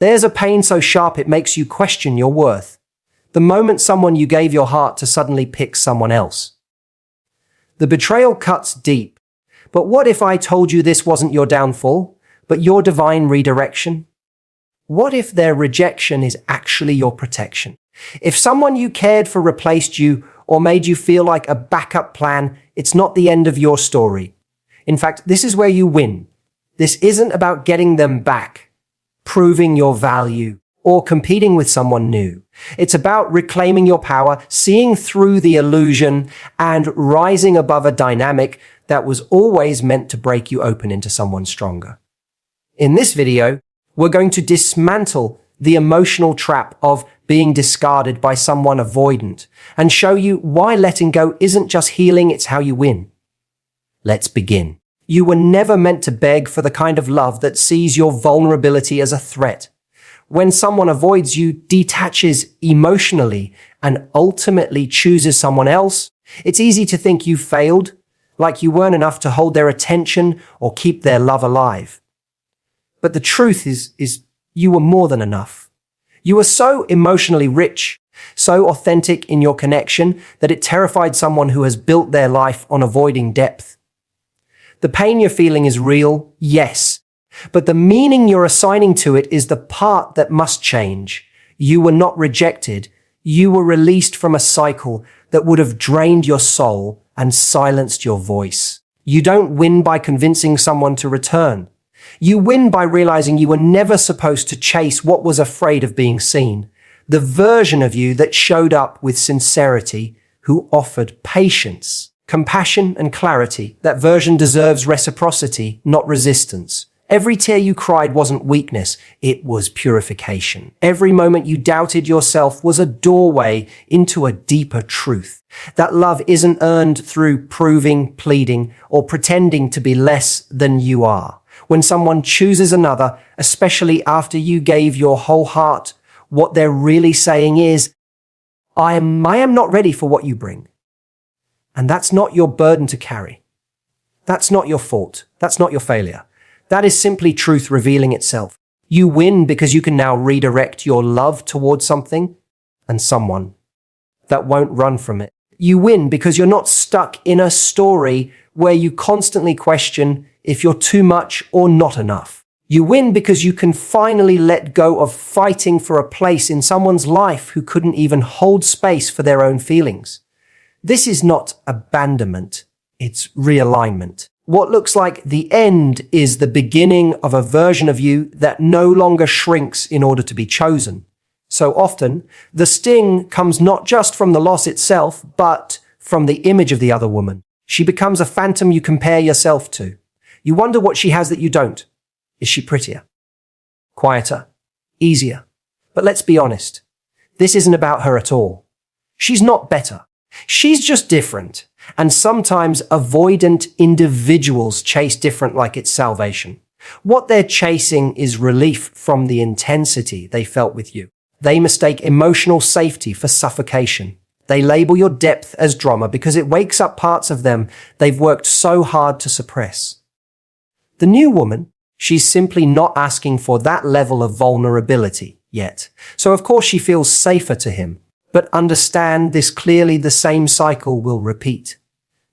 There's a pain so sharp it makes you question your worth. The moment someone you gave your heart to suddenly picks someone else. The betrayal cuts deep. But what if I told you this wasn't your downfall, but your divine redirection? What if their rejection is actually your protection? If someone you cared for replaced you or made you feel like a backup plan, it's not the end of your story. In fact, this is where you win. This isn't about getting them back, proving your value, or competing with someone new. It's about reclaiming your power, seeing through the illusion, and rising above a dynamic that was always meant to break you open into someone stronger. In this video, we're going to dismantle the emotional trap of being discarded by someone avoidant and show you why letting go isn't just healing, it's how you win. Let's begin. You were never meant to beg for the kind of love that sees your vulnerability as a threat. When someone avoids you, detaches emotionally, and ultimately chooses someone else, it's easy to think you failed, like you weren't enough to hold their attention or keep their love alive. But the truth is you were more than enough. You were so emotionally rich, so authentic in your connection that it terrified someone who has built their life on avoiding depth. The pain you're feeling is real, yes, but the meaning you're assigning to it is the part that must change. You were not rejected. You were released from a cycle that would have drained your soul and silenced your voice. You don't win by convincing someone to return. You win by realizing you were never supposed to chase what was afraid of being seen. The version of you that showed up with sincerity, who offered patience, compassion, and clarity. That version deserves reciprocity, not resistance. Every tear you cried wasn't weakness, it was purification. Every moment you doubted yourself was a doorway into a deeper truth. That love isn't earned through proving, pleading, or pretending to be less than you are. When someone chooses another, especially after you gave your whole heart, what they're really saying is, I am not ready for what you bring. And that's not your burden to carry. That's not your fault. That's not your failure. That is simply truth revealing itself. You win because you can now redirect your love towards something and someone that won't run from it. You win because you're not stuck in a story where you constantly question if you're too much or not enough. You win because you can finally let go of fighting for a place in someone's life who couldn't even hold space for their own feelings. This is not abandonment, it's realignment. What looks like the end is the beginning of a version of you that no longer shrinks in order to be chosen. So often, the sting comes not just from the loss itself, but from the image of the other woman. She becomes a phantom you compare yourself to. You wonder what she has that you don't. Is she prettier? Quieter? Easier? But let's be honest. This isn't about her at all. She's not better. She's just different. And sometimes avoidant individuals chase different like it's salvation. What they're chasing is relief from the intensity they felt with you. They mistake emotional safety for suffocation. They label your depth as drama because it wakes up parts of them they've worked so hard to suppress. The new woman, she's simply not asking for that level of vulnerability yet. So of course she feels safer to him. But understand this clearly, the same cycle will repeat.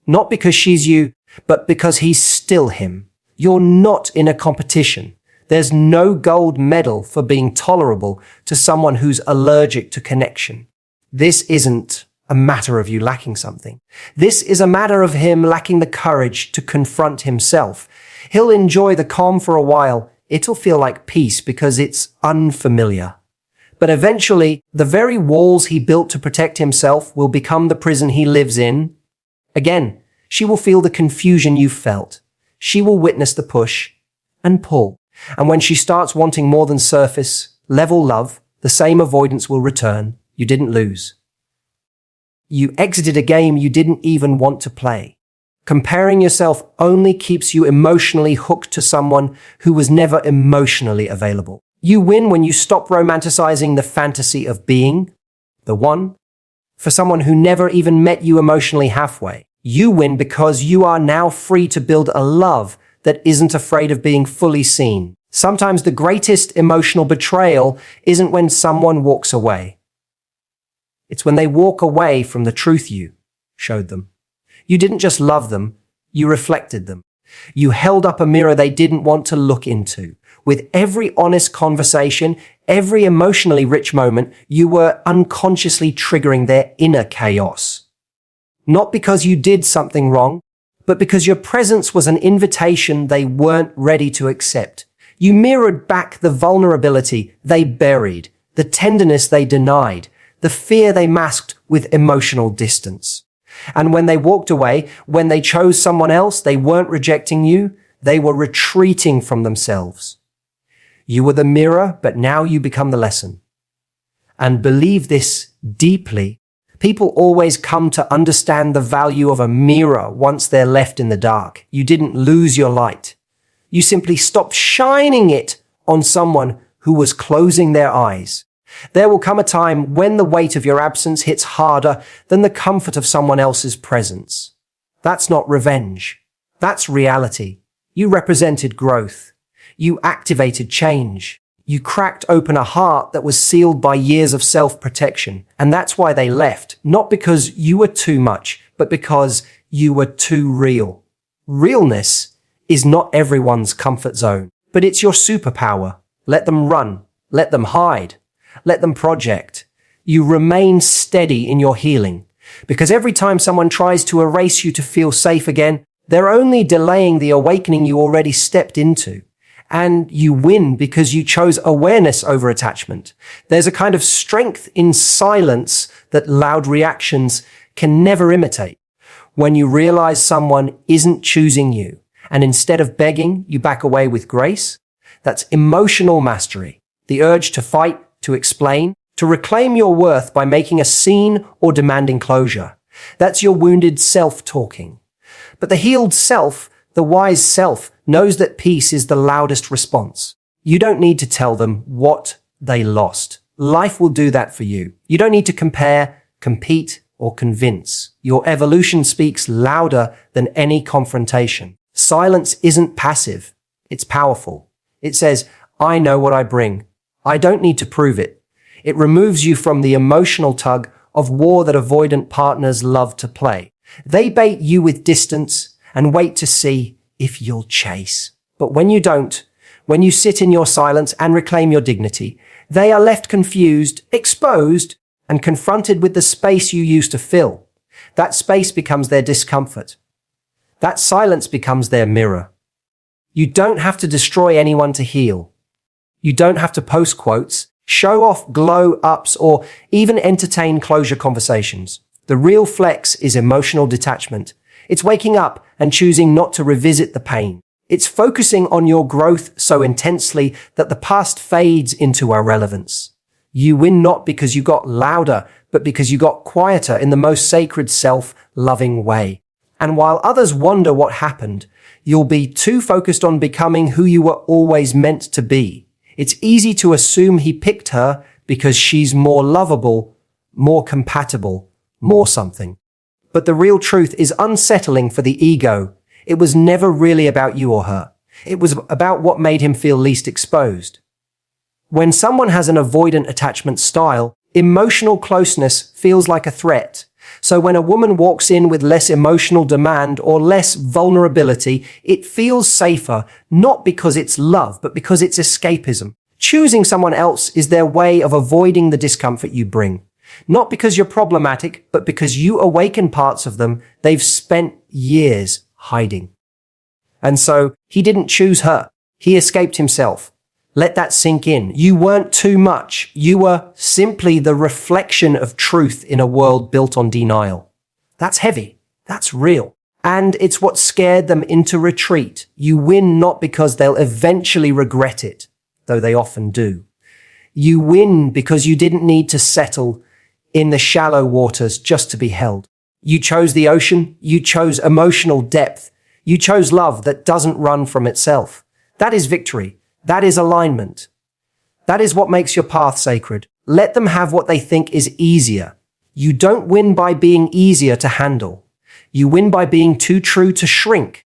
Not because she's you, but because he's still him. You're not in a competition. There's no gold medal for being tolerable to someone who's allergic to connection. This isn't a matter of you lacking something. This is a matter of him lacking the courage to confront himself. He'll enjoy the calm for a while. It'll feel like peace because it's unfamiliar. But eventually, the very walls he built to protect himself will become the prison he lives in. Again, she will feel the confusion you felt. She will witness the push and pull. And when she starts wanting more than surface, level love, the same avoidance will return. You didn't lose. You exited a game you didn't even want to play. Comparing yourself only keeps you emotionally hooked to someone who was never emotionally available. You win when you stop romanticizing the fantasy of being the one for someone who never even met you emotionally halfway. You win because you are now free to build a love that isn't afraid of being fully seen. Sometimes the greatest emotional betrayal isn't when someone walks away. It's when they walk away from the truth you showed them. You didn't just love them, you reflected them. You held up a mirror they didn't want to look into. With every honest conversation, every emotionally rich moment, you were unconsciously triggering their inner chaos. Not because you did something wrong, but because your presence was an invitation they weren't ready to accept. You mirrored back the vulnerability they buried, the tenderness they denied, the fear they masked with emotional distance. And when they walked away, when they chose someone else, they weren't rejecting you, they were retreating from themselves. You were the mirror, but now you become the lesson. And believe this deeply, people always come to understand the value of a mirror once they're left in the dark. You didn't lose your light. You simply stopped shining it on someone who was closing their eyes. There will come a time when the weight of your absence hits harder than the comfort of someone else's presence. That's not revenge. That's reality. You represented growth. You activated change. You cracked open a heart that was sealed by years of self-protection. And that's why they left. Not because you were too much, but because you were too real. Realness is not everyone's comfort zone, but it's your superpower. Let them run. Let them hide. Let them project. You remain steady in your healing. Because every time someone tries to erase you to feel safe again, they're only delaying the awakening you already stepped into. And you win because you chose awareness over attachment. There's a kind of strength in silence that loud reactions can never imitate. When you realize someone isn't choosing you, and instead of begging, you back away with grace, that's emotional mastery. The urge to fight, to explain, to reclaim your worth by making a scene or demanding closure. That's your wounded self talking. But the healed self, the wise self, knows that peace is the loudest response. You don't need to tell them what they lost. Life will do that for you. You don't need to compare, compete, or convince. Your evolution speaks louder than any confrontation. Silence isn't passive. It's powerful. It says, I know what I bring. I don't need to prove it. It removes you from the emotional tug of war that avoidant partners love to play. They bait you with distance and wait to see if you'll chase. But when you don't, when you sit in your silence and reclaim your dignity, they are left confused, exposed, and confronted with the space you used to fill. That space becomes their discomfort. That silence becomes their mirror. You don't have to destroy anyone to heal. You don't have to post quotes, show off glow-ups, or even entertain closure conversations. The real flex is emotional detachment. It's waking up and choosing not to revisit the pain. It's focusing on your growth so intensely that the past fades into irrelevance. You win not because you got louder, but because you got quieter in the most sacred self-loving way. And while others wonder what happened, you'll be too focused on becoming who you were always meant to be. It's easy to assume he picked her because she's more lovable, more compatible, more something. But the real truth is unsettling for the ego. It was never really about you or her. It was about what made him feel least exposed. When someone has an avoidant attachment style, emotional closeness feels like a threat. So when a woman walks in with less emotional demand or less vulnerability, it feels safer, not because it's love, but because it's escapism. Choosing someone else is their way of avoiding the discomfort you bring. Not because you're problematic, but because you awaken parts of them they've spent years hiding. And so he didn't choose her. He escaped himself. Let that sink in. You weren't too much. You were simply the reflection of truth in a world built on denial. That's heavy. That's real. And it's what scared them into retreat. You win not because they'll eventually regret it, though they often do. You win because you didn't need to settle in the shallow waters just to be held. You chose the ocean. You chose emotional depth. You chose love that doesn't run from itself. That is victory. That is alignment. That is what makes your path sacred. Let them have what they think is easier. You don't win by being easier to handle. You win by being too true to shrink.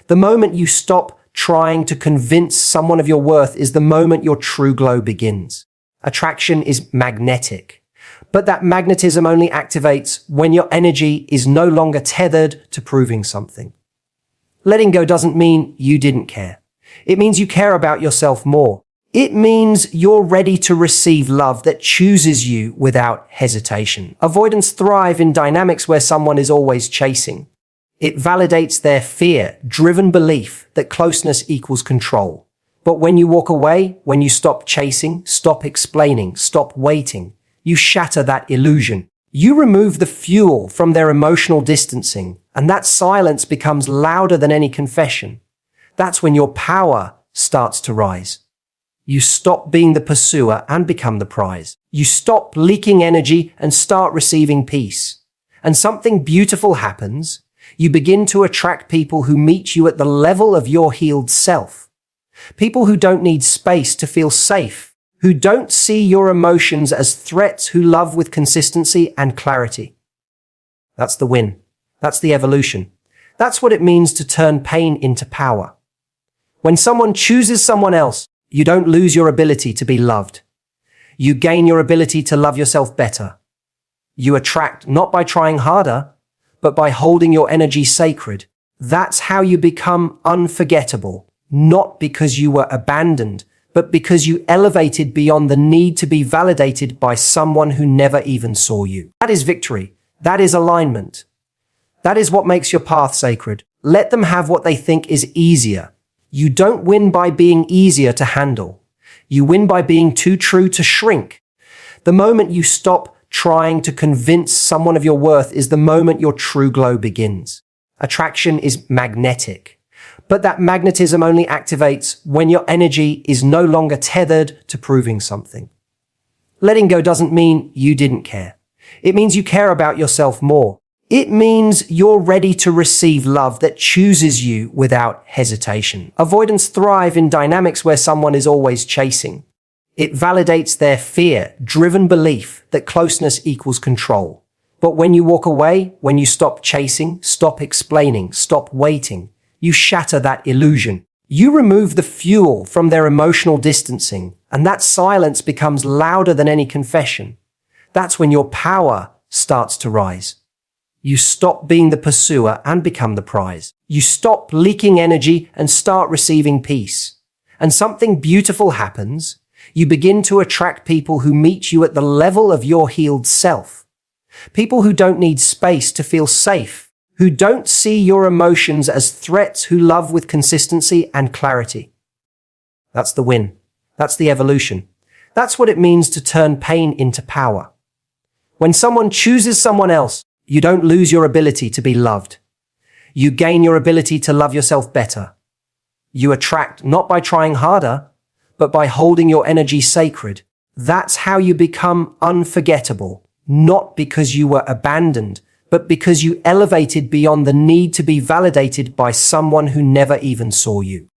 The moment you stop trying to convince someone of your worth is the moment your true glow begins. Attraction is magnetic, but that magnetism only activates when your energy is no longer tethered to proving something. Letting go doesn't mean you didn't care. It means you care about yourself more. It means you're ready to receive love that chooses you without hesitation. Avoidants thrive in dynamics where someone is always chasing. It validates their fear-driven belief that closeness equals control. But when you walk away, when you stop chasing, stop explaining, stop waiting, you shatter that illusion. You remove the fuel from their emotional distancing, and that silence becomes louder than any confession. That's when your power starts to rise. You stop being the pursuer and become the prize. You stop leaking energy and start receiving peace. And something beautiful happens. You begin to attract people who meet you at the level of your healed self. People who don't need space to feel safe, who don't see your emotions as threats, who love with consistency and clarity. That's the win. That's the evolution. That's what it means to turn pain into power. When someone chooses someone else, you don't lose your ability to be loved. You gain your ability to love yourself better. You attract not by trying harder, but by holding your energy sacred. That's how you become unforgettable, not because you were abandoned, but because you elevated beyond the need to be validated by someone who never even saw you. That is victory. That is alignment. That is what makes your path sacred. Let them have what they think is easier. You don't win by being easier to handle. You win by being too true to shrink. The moment you stop trying to convince someone of your worth is the moment your true glow begins. Attraction is magnetic, but that magnetism only activates when your energy is no longer tethered to proving something. Letting go doesn't mean you didn't care. It means you care about yourself more. It means you're ready to receive love that chooses you without hesitation. Avoidants thrive in dynamics where someone is always chasing. It validates their fear-driven belief that closeness equals control. But when you walk away, when you stop chasing, stop explaining, stop waiting, you shatter that illusion. You remove the fuel from their emotional distancing, and that silence becomes louder than any confession. That's when your power starts to rise. You stop being the pursuer and become the prize. You stop leaking energy and start receiving peace. And something beautiful happens. You begin to attract people who meet you at the level of your healed self. People who don't need space to feel safe, who don't see your emotions as threats, who love with consistency and clarity. That's the win. That's the evolution. That's what it means to turn pain into power. When someone chooses someone else, you don't lose your ability to be loved. You gain your ability to love yourself better. You attract not by trying harder, but by holding your energy sacred. That's how you become unforgettable, not because you were abandoned, but because you elevated beyond the need to be validated by someone who never even saw you.